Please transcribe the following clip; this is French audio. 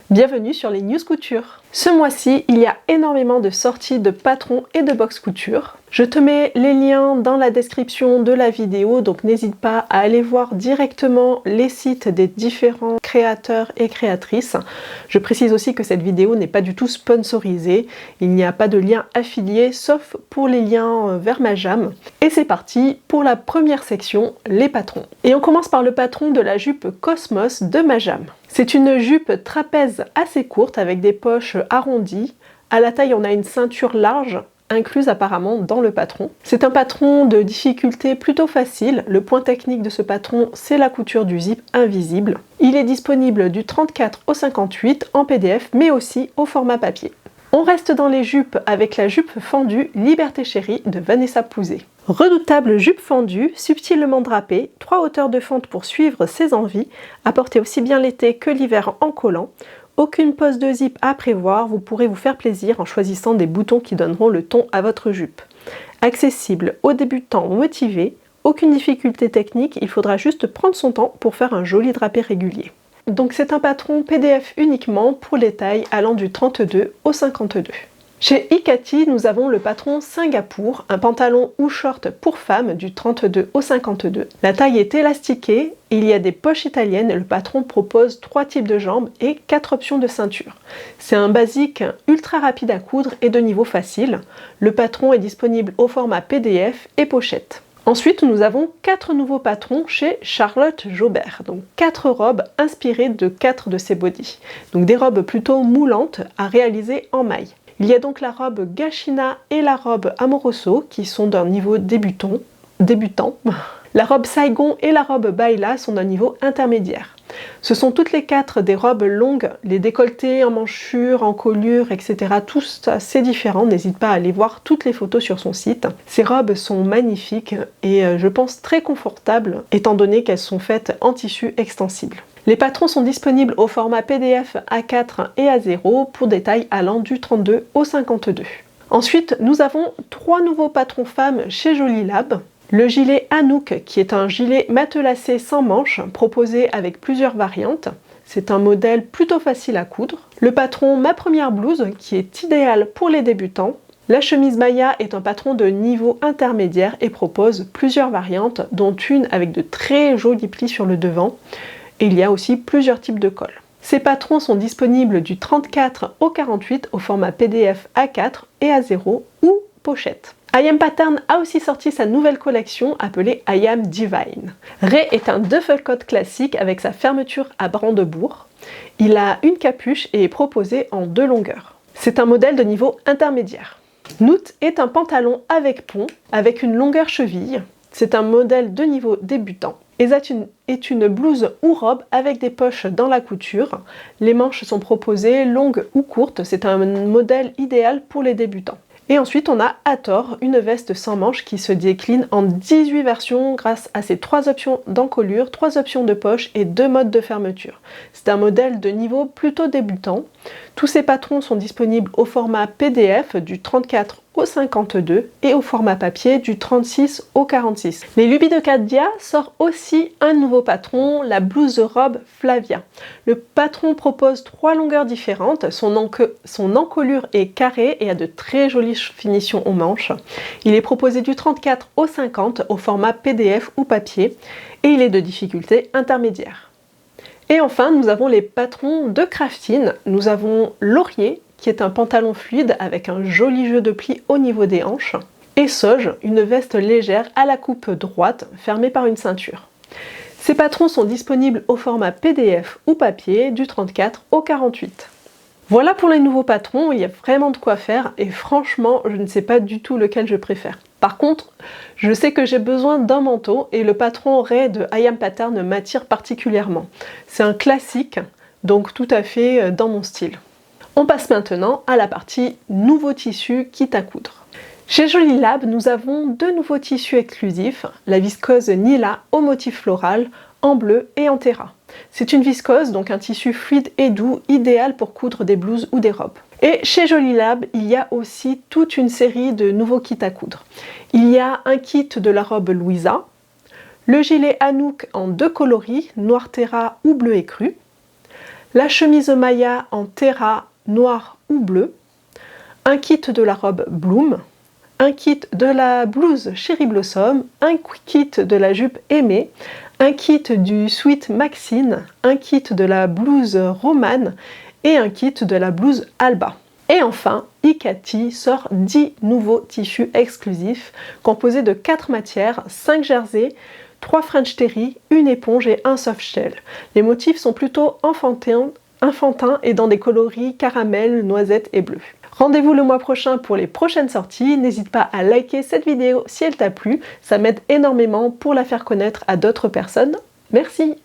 Bienvenue sur les news couture. Ce mois-ci, il y a énormément de sorties de patrons et de box couture. Je te mets les liens dans la description de la vidéo, donc n'hésite pas à aller voir directement les sites des différents créateurs et créatrices. Je précise aussi que cette vidéo n'est pas du tout sponsorisée, il n'y a pas de lien affilié sauf pour les liens vers Majam. Et c'est parti pour la première section, les patrons. Et on commence par le patron de la jupe Cosmos de Majam. C'est une jupe trapèze assez courte avec des poches arrondies. À la taille, on a une ceinture large, incluse apparemment dans le patron. C'est un patron de difficulté plutôt facile. Le point technique de ce patron, c'est la couture du zip invisible. Il est disponible du 34 au 58 en PDF, mais aussi au format papier. On reste dans les jupes avec la jupe fendue Liberté Chérie de Vanessa Pouzet. Redoutable jupe fendue, subtilement drapée, 3 hauteurs de fente pour suivre ses envies, à porter aussi bien l'été que l'hiver en collant. Aucune pose de zip à prévoir, vous pourrez vous faire plaisir en choisissant des boutons qui donneront le ton à votre jupe. Accessible aux débutants motivés, aucune difficulté technique, il faudra juste prendre son temps pour faire un joli drapé régulier. Donc c'est un patron PDF uniquement pour les tailles allant du 32 au 52. Chez Ikati, nous avons le patron Singapour, un pantalon ou short pour femmes du 32 au 52. La taille est élastiquée, il y a des poches italiennes et le patron propose 3 types de jambes et 4 options de ceinture. C'est un basique ultra rapide à coudre et de niveau facile. Le patron est disponible au format PDF et pochette. Ensuite, nous avons 4 nouveaux patrons chez Charlotte Jobert, donc 4 robes inspirées de 4 de ses bodys. Donc des robes plutôt moulantes à réaliser en maille. Il y a donc la robe Gashina et la robe Amoroso qui sont d'un niveau débutant. La robe Saigon et la robe Baila sont d'un niveau intermédiaire. Ce sont toutes les 4 des robes longues, les décolletés en manchure, en colure, etc. Tous assez différents, n'hésite pas à aller voir toutes les photos sur son site. Ces robes sont magnifiques et je pense très confortables étant donné qu'elles sont faites en tissu extensible. Les patrons sont disponibles au format PDF A4 et A0 pour des tailles allant du 32 au 52. Ensuite, nous avons 3 nouveaux patrons femmes chez Jolie Lab. Le gilet Anouk, qui est un gilet matelassé sans manches, proposé avec plusieurs variantes. C'est un modèle plutôt facile à coudre. Le patron Ma Première Blouse, qui est idéal pour les débutants. La chemise Maya est un patron de niveau intermédiaire et propose plusieurs variantes, dont une avec de très jolis plis sur le devant. Et il y a aussi plusieurs types de cols. Ces patrons sont disponibles du 34 au 48 au format PDF A4 et A0 ou pochette. I Am Pattern a aussi sorti sa nouvelle collection appelée I Am Divine. Ray est un duffel coat classique avec sa fermeture à brandebourg. Il a une capuche et est proposé en 2 longueurs. C'est un modèle de niveau intermédiaire. Noot est un pantalon avec pont, avec une longueur cheville. C'est un modèle de niveau débutant. Ezat est une blouse ou robe avec des poches dans la couture. Les manches sont proposées longues ou courtes. C'est un modèle idéal pour les débutants. Et ensuite, on a Hathor, une veste sans manches qui se décline en 18 versions grâce à ses 3 options d'encolure, 3 options de poche et 2 modes de fermeture. C'est un modèle de niveau plutôt débutant. Tous ces patrons sont disponibles au format PDF du 34 au 52 et au format papier du 36 au 46. Les Lubies de Kadia sort aussi un nouveau patron, la blouse robe Flavia. Le patron propose 3 longueurs différentes, son encolure est carrée et a de très jolies finitions aux manches. Il est proposé du 34 au 50 au format PDF ou papier et il est de difficulté intermédiaire. Et enfin, nous avons les patrons de Craftine. Nous avons Laurier, qui est un pantalon fluide avec un joli jeu de plis au niveau des hanches. Et Soj, une veste légère à la coupe droite, fermée par une ceinture. Ces patrons sont disponibles au format PDF ou papier du 34 au 48. Voilà pour les nouveaux patrons, il y a vraiment de quoi faire et franchement, je ne sais pas du tout lequel je préfère. Par contre, je sais que j'ai besoin d'un manteau et le patron Ray de I Am Pattern m'attire particulièrement. C'est un classique, donc tout à fait dans mon style. On passe maintenant à la partie nouveaux tissus quitte à coudre. Chez Jolie Lab, nous avons 2 nouveaux tissus exclusifs, la viscose Nila au motif floral, en bleu et en terra. C'est une viscose, donc un tissu fluide et doux, idéal pour coudre des blouses ou des robes. Et chez Jolie Lab, il y a aussi toute une série de nouveaux kits à coudre. Il y a un kit de la robe Louisa, le gilet Anouk en 2 coloris, noir terra ou bleu écru, la chemise Maya en terra noir ou bleu, un kit de la robe Bloom, un kit de la blouse Cherry Blossom, un kit de la jupe Aimée, un kit du sweat Maxine, un kit de la blouse Romane et un kit de la blouse Alba. Et enfin, Ikati sort 10 nouveaux tissus exclusifs composés de 4 matières, 5 jerseys, 3 French terry, une éponge et un soft shell. Les motifs sont plutôt enfantins et dans des coloris caramel, noisette et bleu. Rendez-vous le mois prochain pour les prochaines sorties. N'hésite pas à liker cette vidéo si elle t'a plu, ça m'aide énormément pour la faire connaître à d'autres personnes. Merci!